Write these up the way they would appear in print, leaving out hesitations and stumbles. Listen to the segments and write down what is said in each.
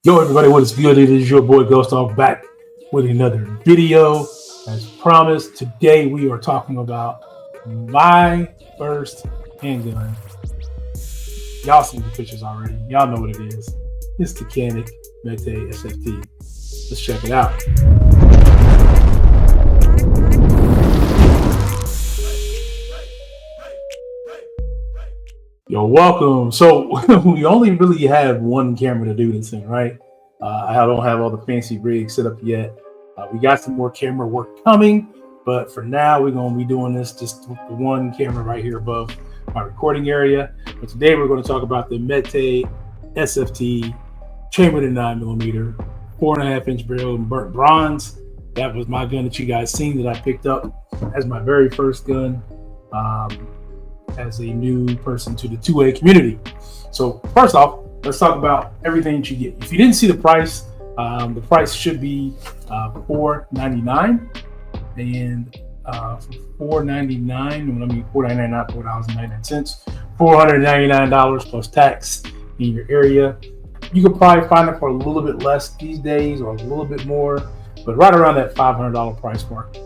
Yo, everybody, what is good? It is your boy Ghost Dog back with another video. As promised, today we are talking about my first handgun. Y'all see the pictures already. Y'all know what it is. It's the Canik METE SFT. Let's check it out. Yo, welcome. So we only really have one camera to do this thing, right? I don't have all the fancy rigs set up yet. We got some more camera work coming, but for now we're going to be doing this just with the one camera right here above my recording area. But today we're going to talk about the METE SFT chambered in 9mm, 4.5-inch barrel in burnt bronze. That was my gun that you guys seen that I picked up as my very first gun. As a new person to the 2A community. So first off, let's talk about everything that you get. If you didn't see the price should be $499, and for $499, when I mean $499, not $4.99, $499 plus tax in your area. You could probably find it for a little bit less these days, or a little bit more, but right around that $500 price mark.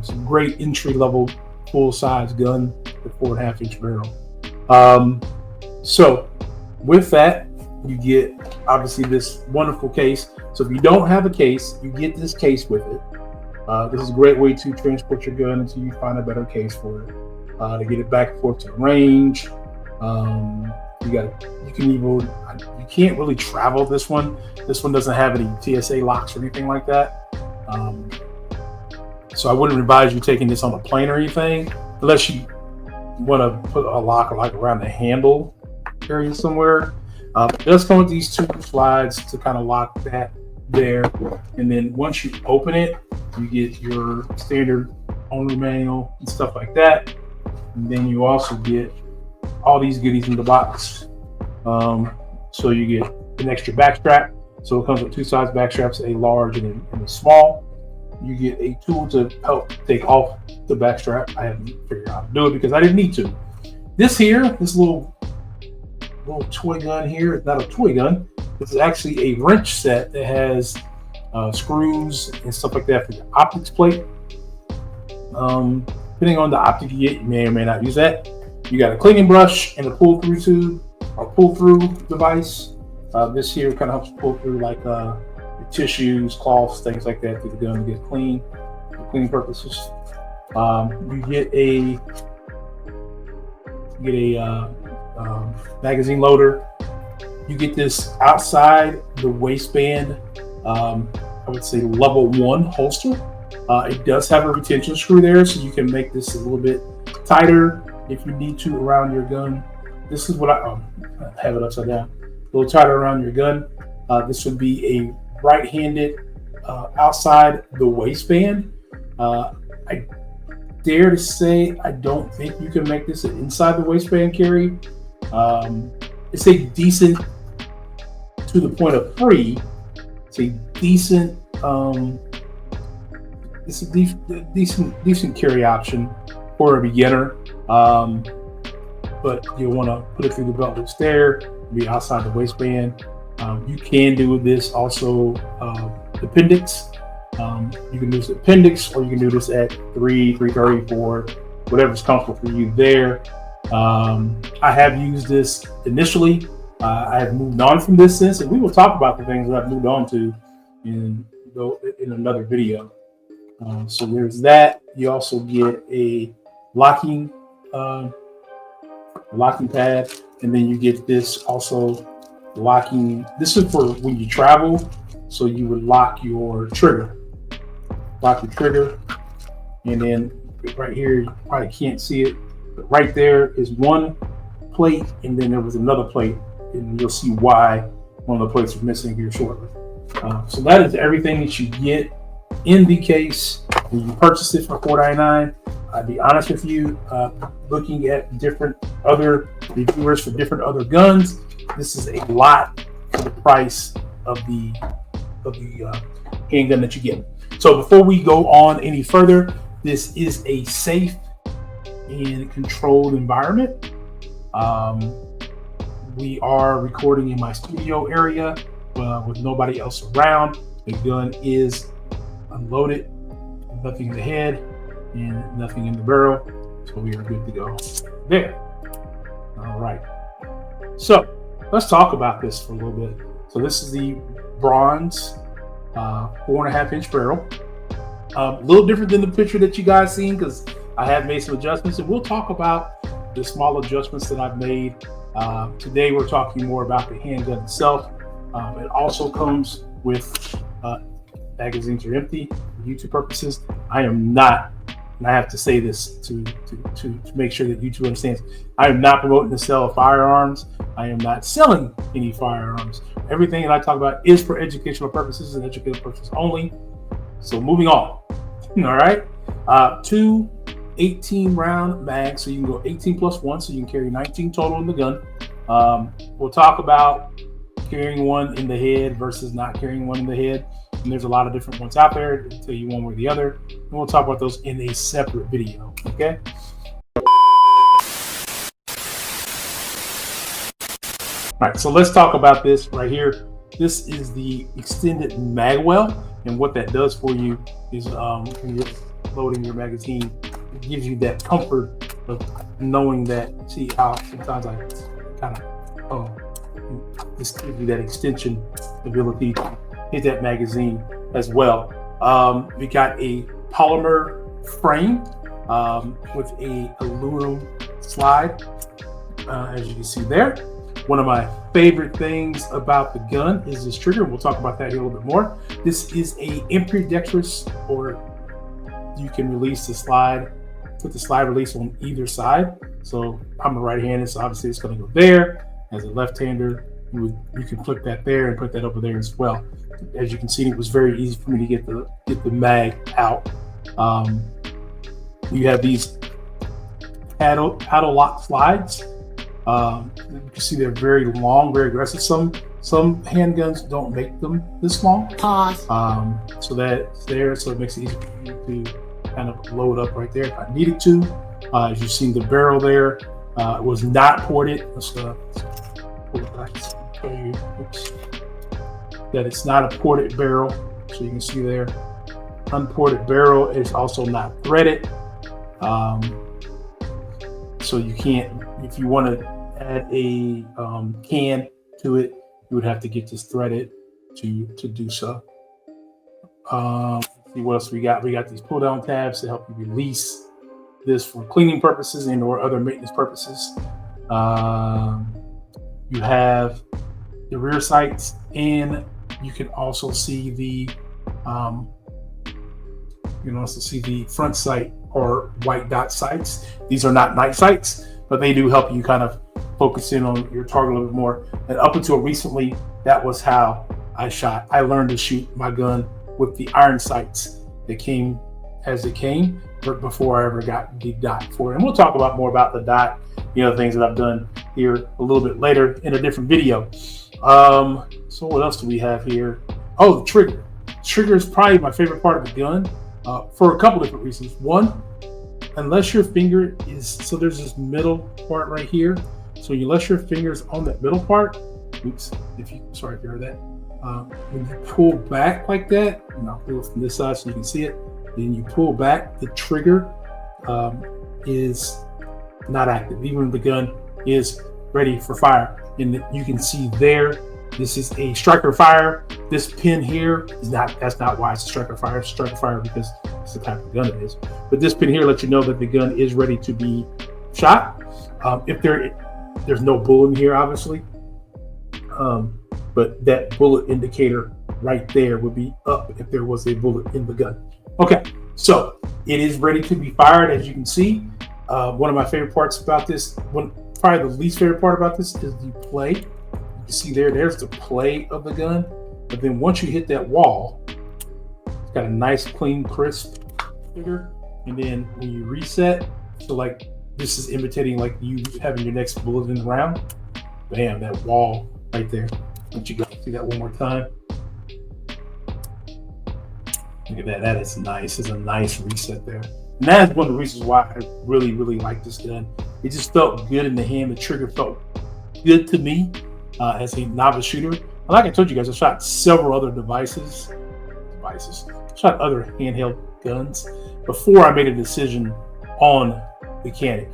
Some great entry level full-size gun with 4.5-inch barrel. So with that, you get obviously this wonderful case. So if you don't have a case, you get this case with it. This is a great way to transport your gun until you find a better case for it. To get it back and forth to the range. You can't really travel this one. This one doesn't have any TSA locks or anything like that. So I wouldn't advise you taking this on a plane or anything, unless you want to put a lock like around the handle area somewhere. It does come with these two slides to kind of lock that there. And then once you open it, you get your standard owner manual and stuff like that. And then you also get all these goodies in the box. So you get an extra back strap. So it comes with two size back straps, a large and a small. You get a tool to help take off the back strap. I haven't figured out how to do it because I didn't need to. This little toy gun here, it's not a toy gun. This is actually a wrench set that has screws and stuff like that for your optics plate. Depending on the optic you get, you may or may not use that. You got a cleaning brush and a pull-through tube or pull-through device. This here kind of helps pull through like tissues, cloths, things like that through the gun to get clean for cleaning purposes. You get a magazine loader. You get this outside the waistband, I would say level 1 holster. It does have a retention screw there, so you can make this a little bit tighter if you need to around your gun. This is what I have it upside down, a little tighter around your gun. This would be a right-handed outside the waistband. I dare to say I don't think you can make this an inside the waistband carry. It's a decent, to the point of free, it's a decent decent carry option for a beginner. But you'll want to put it through the belt loops there, be outside the waistband. You can do this also appendix. You can do this appendix, or you can do this at 330, 4, whatever's comfortable for you there. I have used this initially. I have moved on from this since, and we will talk about the things that I've moved on to in another video. So there's that. You also get a locking pad, and then you get this also locking. This is for when you travel, so you would lock your trigger, and then right here, you probably can't see it, but right there is one plate, and then there was another plate, and you'll see why one of the plates is missing here shortly. So that is everything that you get in the case when you purchase it for $499. I'd be honest with you, looking at different other reviewers for different other guns, this is a lot for the price of the handgun that you get. So before we go on any further, this is a safe and controlled environment. We are recording in my studio area. with nobody else around. The gun is unloaded, nothing in the head and nothing in the barrel, so we are good to go there. All right, so let's talk about this for a little bit. So this is the bronze 4.5-inch barrel. A little different than the picture that you guys seen, because I have made some adjustments, and we'll talk about the small adjustments that I've made. Today we're talking more about the handgun itself. It also comes with magazines are empty for YouTube purposes. I am not, and I have to say this to make sure that YouTube understands, I am not promoting the sale of firearms. I am not selling any firearms. Everything that I talk about is for educational purposes and educational purposes only. So moving on. All right. 2 18-round mags, so you can go 18 plus 1, so you can carry 19 total in the gun. We'll talk about carrying one in the head versus not carrying one in the head. And there's a lot of different ones out there to tell you one way or the other. And we'll talk about those in a separate video. Okay. All right, so let's talk about this right here. This is the extended mag well, and what that does for you is when you're loading your magazine, it gives you that comfort of knowing that. See how sometimes I kind of this gives you that extension ability to hit that magazine as well. We got a polymer frame with a aluminum slide, as you can see there. One of my favorite things about the gun is this trigger. We'll talk about that here a little bit more. This is a ambidextrous, or you can release the slide, put the slide release on either side. So I'm a right-handed, so obviously it's going to go there. As a left-hander, you can flip that there and put that over there as well. As you can see, it was very easy for me to get the mag out. You have these paddle lock slides. You can see they're very long, very aggressive. Some handguns don't make them this long. Pause. So that's there, so it makes it easy for you to kind of load up right there if I needed to. As you've seen, the barrel there it was not ported. Let's pull it back to show you. Oops. That it's not a ported barrel, so you can see there. Unported barrel is also not threaded. So you can't, if you want to add a can to it, you would have to get this threaded to do so. See what else we got. We got these pull down tabs to help you release this for cleaning purposes and or other maintenance purposes. You have the rear sights, and you can also see the front sight or white dot sights. These are not night sights, but they do help you kind of focus in on your target a little bit more. And up until recently, that was how I shot. I learned to shoot my gun with the iron sights that came as it came, but before I ever got the dot for it. And we'll talk about more about the dot, things that I've done here a little bit later in a different video. So what else do we have here? Oh, the trigger. Trigger is probably my favorite part of the gun for a couple different reasons. One, unless your finger is, so there's this middle part right here. So unless your finger's on that middle part, oops, sorry if you heard that. When you pull back like that, I'll pull it from this side so you can see it. Then you pull back, the trigger is not active, even when the gun is ready for fire. And you can see there, this is a striker fire. This pin here is not, that's not why it's a striker fire. It's a striker fire because it's the type of gun it is. But this pin here lets you know that the gun is ready to be shot. If there's no bullet in here, obviously. But that bullet indicator right there would be up if there was a bullet in the gun. Okay, so it is ready to be fired, as you can see. One of my favorite parts about this, probably the least favorite part about this, is the play. You can see there's the play of the gun. But then once you hit that wall, it's got a nice, clean, crisp trigger. And then when you reset, so like this is imitating like you having your next bullet in the round. Bam, that wall right there. Once you go see that one more time. Look at that. That is nice. It's a nice reset there. And that is one of the reasons why I really, really like this gun. It just felt good in the hand. The trigger felt good to me as a novice shooter. like I told you guys, I shot several other devices, shot other handheld guns before I made a decision on the Canik.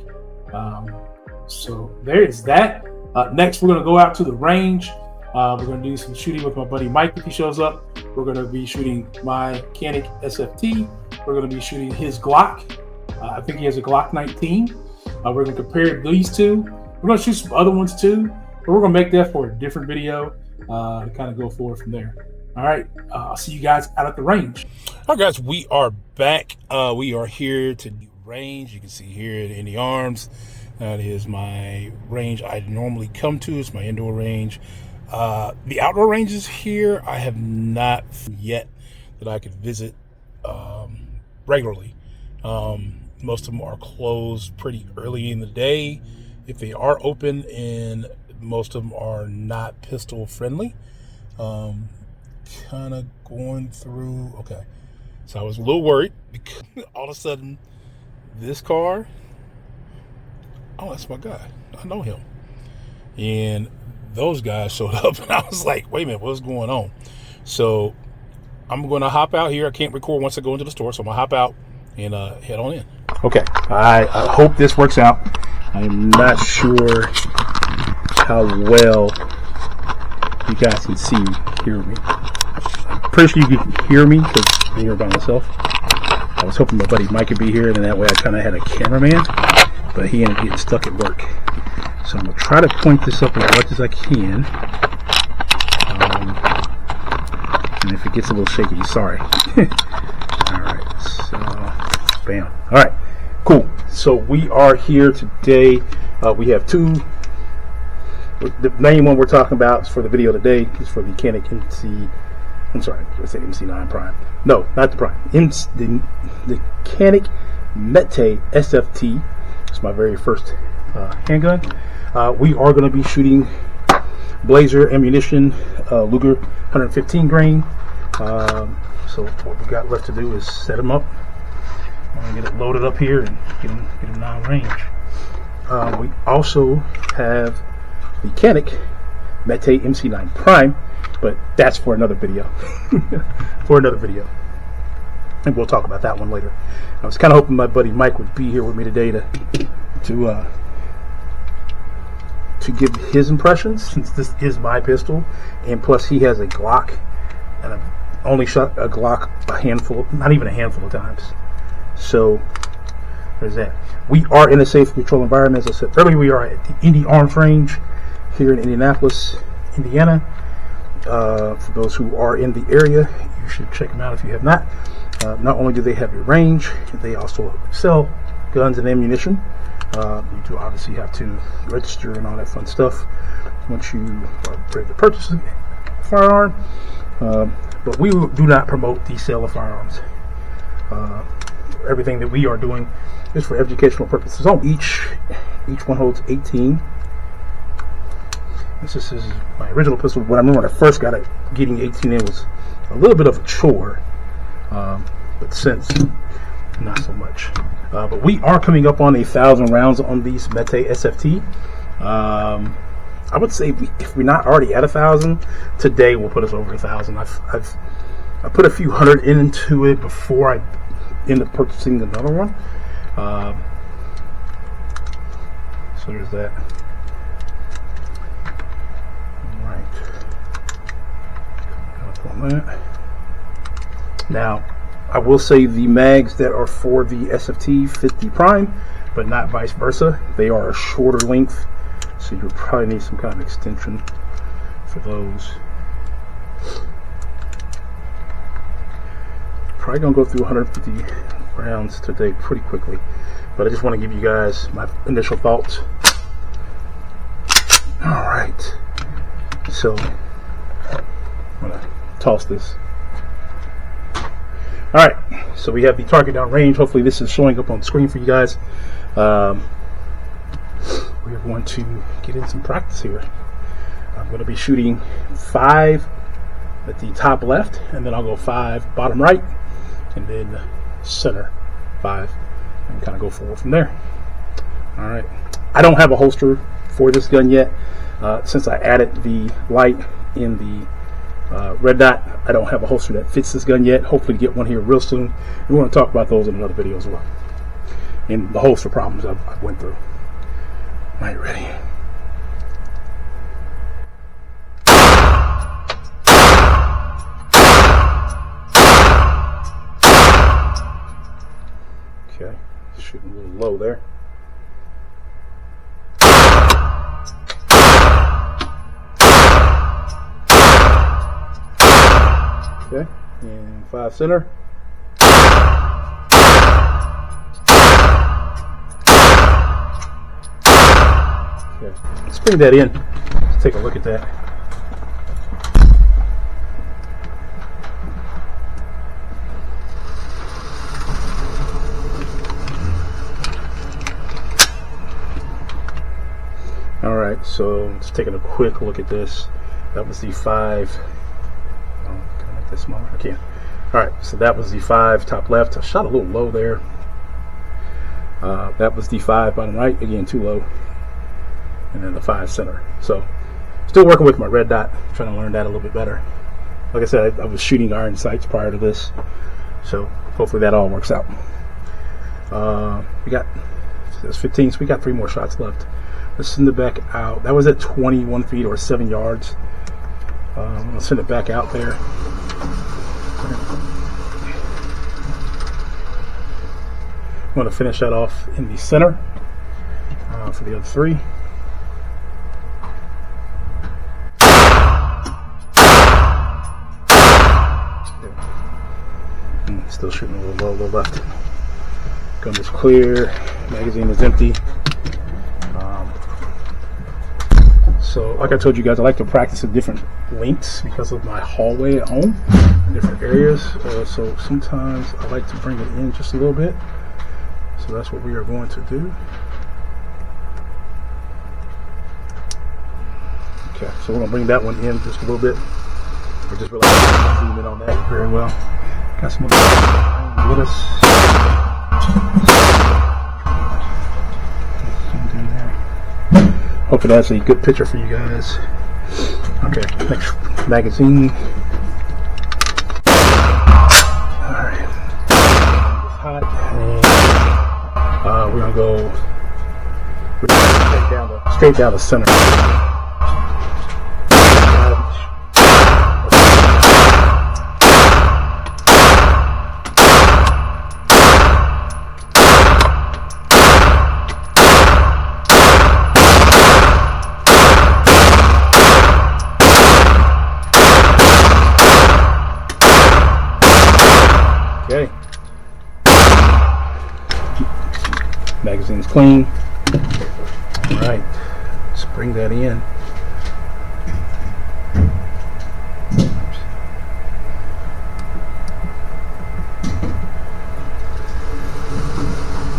So there is that. Next, we're going to go out to the range. We're going to do some shooting with my buddy Mike if he shows up. We're going to be shooting my Canik SFT. We're going to be shooting his Glock. I think he has a Glock 19. We're going to compare these two. We're going to shoot some other ones too, but we're going to make that for a different video to kind of go forward from there. All right, I'll see you guys out at the range. All right, guys, we are back. We are here to the range. You can see here at Any Arms. That is my range I normally come to. It's my indoor range. The outdoor ranges here, I have not yet that I could visit regularly. Most of them are closed pretty early in the day if they are open, and most of them are not pistol friendly. Kind of going through, okay. So I was a little worried because all of a sudden this car, oh, that's my guy. I know him. And those guys showed up and I was like, wait a minute, what's going on? So I'm going to hop out here. I can't record once I go into the store, so I'm going to hop out and head on in. Okay, I hope this works out. I'm not sure how well you guys can see me, hear me. I'm pretty sure you can hear me because I'm here by myself. I was hoping my buddy Mike could be here, and that way I kind of had a cameraman, but he ended up getting stuck at work. So I'm going to try to point this up as much as I can. And if it gets a little shaky, sorry. Alright, so bam. Alright, cool. So we are here today. We have two. The main one we're talking about for the video today is for the Canik MC9 Prime. No, not the Prime. The Canik METE SFT. It's my very first handgun. We are going to be shooting Blazer ammunition, Luger 115 grain. So what we got left to do is set them up. I'm going to get it loaded up here and get them down range. We also have the Canik METE MC9 Prime, but that's for another video. And we'll talk about that one later. I was kind of hoping my buddy Mike would be here with me today to give his impressions, since this is my pistol, and plus he has a Glock, and I've only shot a Glock not even a handful of times. So there's that. We are in a safe, controlled environment. As I said earlier, we are at the Any Arms range here in Indianapolis, Indiana. For those who are in the area, you should check them out if you have not. Not only do they have a range, they also sell guns and ammunition. You do obviously have to register and all that fun stuff once you are ready to purchase a firearm. But we do not promote the sale of firearms. Everything that we are doing is for educational purposes. Each one holds 18. This is my original pistol. When I remember when I first got it, getting 18 in was a little bit of a chore. But since, not so much. But we are coming up on 1,000 rounds on these METE SFT. I would say if we're not already at 1,000, today will put us over 1,000. I put a few hundred into it before I end up purchasing another one. So there's that. All right. Now, I will say the mags that are for the SFT fit the Prime, but not vice versa. They are a shorter length, so you'll probably need some kind of extension for those. Probably gonna go through 150 rounds today pretty quickly, but I just want to give you guys my initial thoughts. All right, so I'm gonna toss this. All right, so we have the target down range. Hopefully this is showing up on the screen for you guys. We're going to get in some practice here. I'm going to be shooting 5 at the top left, and then I'll go 5 bottom right, and then center 5, and kind of go forward from there. All right, I don't have a holster for this gun yet. Since I added the light in the red dot. I don't have a holster that fits this gun yet. Hopefully get one here real soon. We want to talk about those in another video as well, and the holster problems I went through. All right, ready? Okay, shooting a little low there. Okay, and 5 center. Okay, let's bring that in. Let's take a look at that. All right, so let's take a quick look at this. That was the 5. Can I make that smaller? I can. All right, so that was the 5 top left. I shot a little low there. That was the 5 bottom right. Again, too low. And then the 5 center. So still working with my red dot, trying to learn that a little bit better. Like I said, I was shooting iron sights prior to this, so hopefully that all works out. We got, that's 15, so we got 3 more shots left. Let's send it back out. That was at 21 feet or 7 yards. I'm gonna send it back out there. I'm gonna finish that off in the center for the other 3. Still shooting a little low, a little left. Gun is clear. Magazine is empty. So, like I told you guys, I like to practice at different lengths because of my hallway at home, in different areas. So sometimes I like to bring it in just a little bit. So that's what we are going to do. Okay, so we're gonna bring that one in just a little bit. We're just really zoom in on that very well. Got some other with us. Hopefully that's a good picture for you guys. Okay, next magazine. Alright. Hot. And we're gonna go straight down the center. Okay. Magazine's clean. Alright, let's bring that in.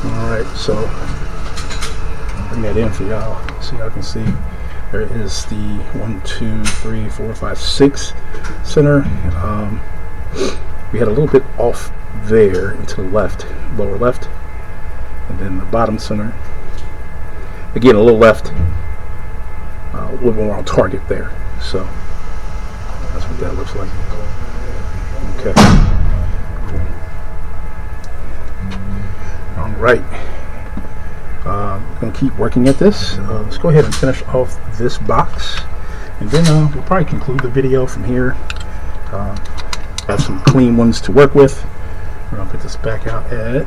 Alright, so bring that in for y'all so y'all can see. There is the 1, 2, 3, 4, 5, 6 center. We had a little bit off there into the left, lower left, and then the bottom center. Again, a little left, a little more on target there. So that's what that looks like. Okay. All right. I'm gonna keep working at this. Let's go ahead and finish off this box, and then we'll probably conclude the video from here. Have some clean ones to work with. We're gonna put this back out at,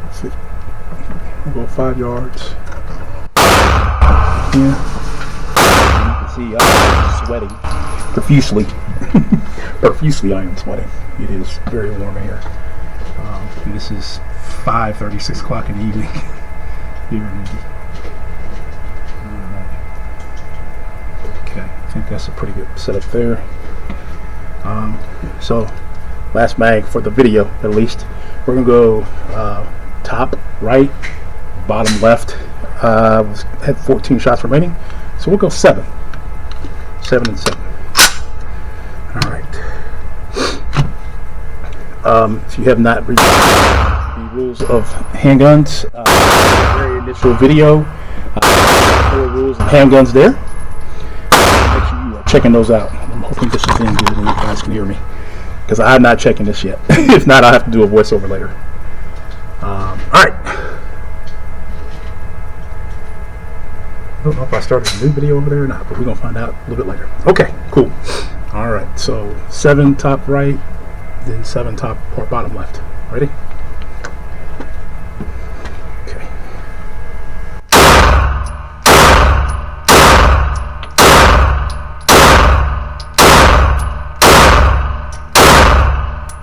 let's see, we'll go 5 yards. Yeah. You can see I'm sweating profusely. Profusely I am sweating. It is very warm here. And this is 5:30, 6 o'clock in the evening here in Indy. Okay, I think that's a pretty good setup there. So last mag for the video, at least. We're gonna go top right, bottom left. Had 14 shots remaining, so we'll go 7 and 7. All right. If you have not read the rules of handguns, very initial video, there are rules of handguns there. checking those out. I'm hoping this is in good and you guys can hear me, because I'm not checking this yet. If not, I'll have to do a voiceover later. All right. I don't know if I started a new video over there or not, but we're gonna find out a little bit later. Okay, cool. All right, so 7 top right, then 7 top or bottom left. Ready? Okay.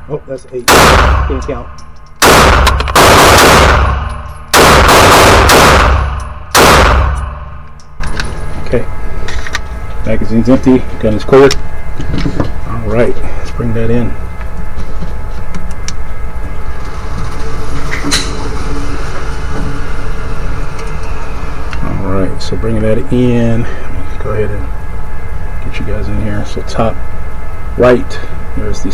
Oh, that's 8. Can't count. Okay. Magazine's empty. Gun is cleared. All right. Let's bring that in. All right. So bringing that in. Go ahead and get you guys in here. So top right. There's the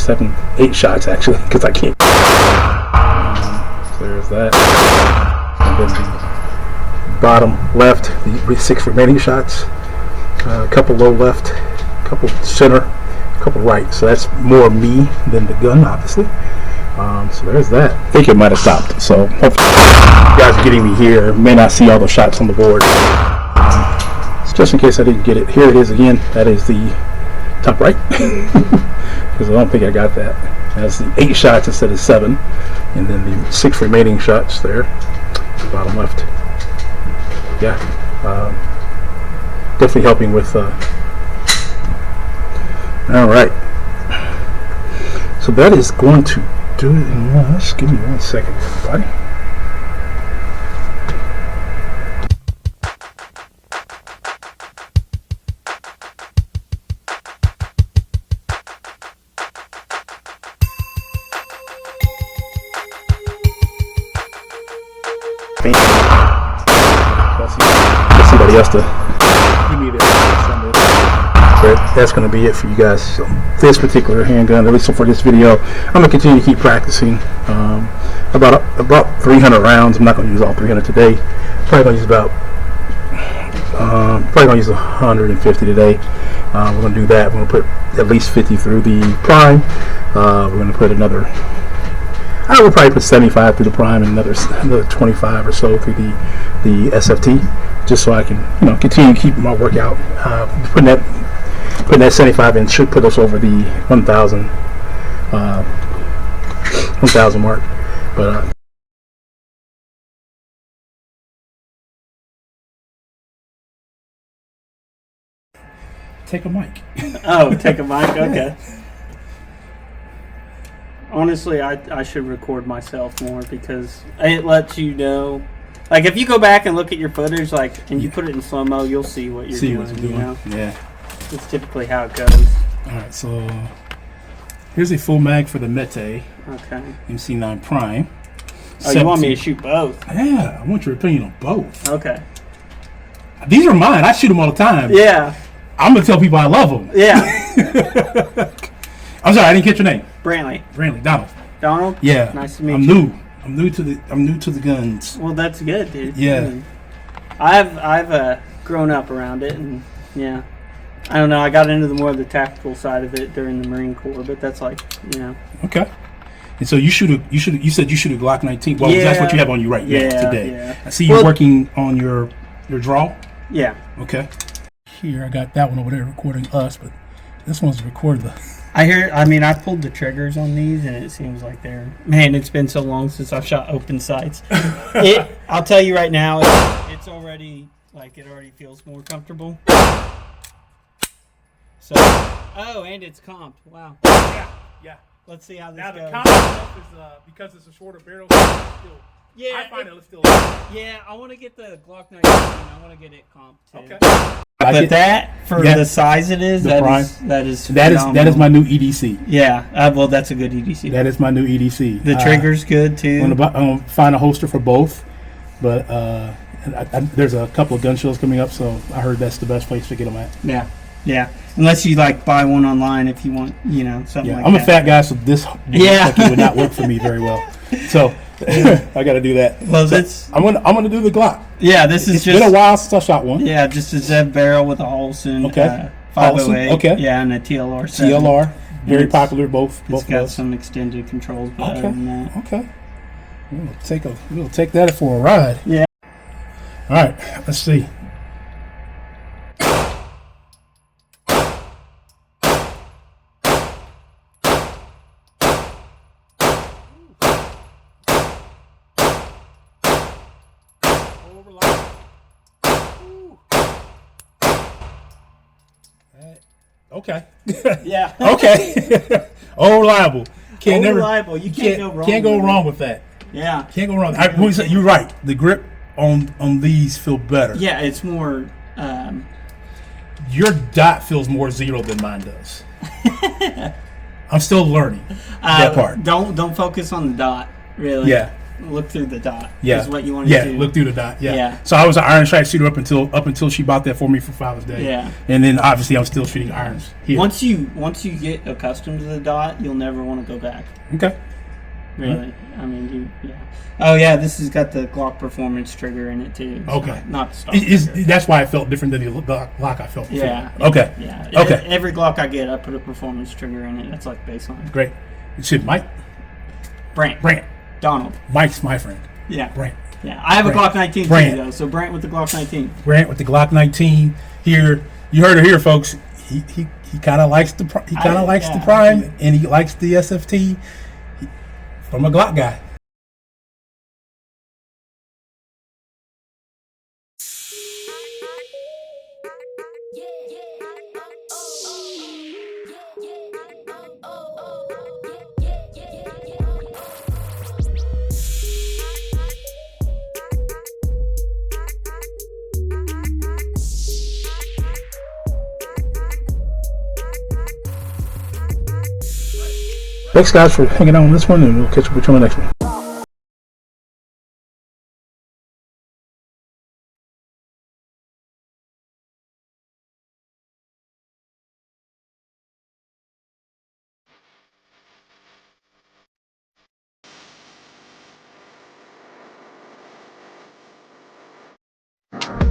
8 shots actually, because I can't. So there's that. And then the bottom left, the 6 remaining shots. A couple low left, a couple center, a couple right. So that's more me than the gun, obviously. So there's that. I think it might have stopped. So hopefully you guys are getting me here. May not see all the shots on the board. So just in case I didn't get it, here it is again. That is the top right. Because I don't think I got that. That's the 8 shots instead of 7, and then the 6 remaining shots there, bottom left. Yeah, definitely helping with. All right, so that is going to do it. Just give me 1 second, everybody. Somebody else to give me their. But that's going to be it for you guys. So this particular handgun, at least for this video, I'm going to continue to keep practicing. About 300 rounds. I'm not going to use all 300 today. Probably going to use about 150 today. We're going to do that. We're going to put at least 50 through the prime. We're going to put another. I will probably put 75 through the prime and another 25 or so through the SFT, just so I can continue to keep my workout. Putting that 75 in should put us over the 1,000 mark. But take a mic. Oh, take a mic. Okay. Honestly, I should record myself more, because it lets you know. Like, if you go back and look at your footage, like, and you put it in slow-mo, you'll see what you're doing. You know? Yeah. It's typically how it goes. Alright, so here's a full mag for the Mete. Okay. MC9 Prime. Oh, you want me to shoot both? Yeah, I want your opinion on both. Okay. These are mine. I shoot them all the time. Yeah. I'm going to tell people I love them. Yeah. I'm sorry, I didn't catch your name. Brantley. Donald. Donald? Yeah. Nice to meet you. I'm new to the guns. Well, that's good, dude. Yeah. I've grown up around it, and yeah. I don't know. I got into more of the tactical side of it during the Marine Corps, but that's like, Okay. And so you said you shoot a Glock 19. Well, yeah. That's what you have on you right now today. Yeah. I see you working on your draw. Yeah. Okay. Here I got that one over there recording us, but this one's recording the. I pulled the triggers on these, and it seems like it's been so long since I've shot open sights. I'll tell you right now, it's already, it already feels more comfortable. So, and it's comped. Wow. Yeah. Let's see how this goes. Now, the comp stuff is, because it's a shorter barrel, I find it still. Yeah, I want to get the Glock 19. I want to get it comped, too. Okay. But that, for the size it is, that is my new EDC. Yeah, well, that's a good EDC. That is my new EDC. The trigger's good too. I'm gonna find a holster for both, but there's a couple of gun shows coming up, so I heard that's the best place to get them at. Yeah. Unless you buy one online if you want, something like that. I'm a fat guy, so this would not work for me very well. So I got to do that. Well, so I'm gonna do the Glock. Yeah, it's been a while since I shot one. Yeah, just a Zev barrel with a Holson. Okay. 508. Okay. Yeah, and a TLR 7. TLR, very it's- popular. Both It's of got those. some extended controls, but other than that. Okay. We'll take that for a ride. Yeah. All right. Let's see. Okay. Yeah. Okay. Oh, reliable. Reliable. You can't go wrong. Can't go with wrong it. with that. Yeah. Can't go wrong. You're right. The grip on these feel better. Yeah, it's more. Your dot feels more zero than mine does. I'm still learning that part. Don't focus on the dot. Really. Yeah. Look through the dot. Yeah. Is what you want to do. Look through the dot. Yeah. Yeah. So I was an iron strike shooter up until she bought that for me for Father's Day. Yeah. And then obviously I'm still shooting irons here. Once you get accustomed to the dot, you'll never want to go back. Okay. Really. I mean, yeah. Oh yeah, this has got the Glock performance trigger in it too. It's Okay. Not the stock trigger. That's why it felt different than the Glock I felt before. Yeah. Okay. Yeah. Okay. Every Glock I get, I put a performance trigger in it. That's like baseline. Great. Shit, Mike. Brant. Donald. Mike's my friend. Yeah. Brant. Yeah. I have a Brant. Glock 19 Brant. too, though. So Brant with the Glock 19. Brant with the Glock 19 here. You heard it here, folks. He kind of likes the the Prime, and he likes the SFT from a Glock guy. Thanks, guys, for hanging out on this one, and we'll catch up with you on the next one.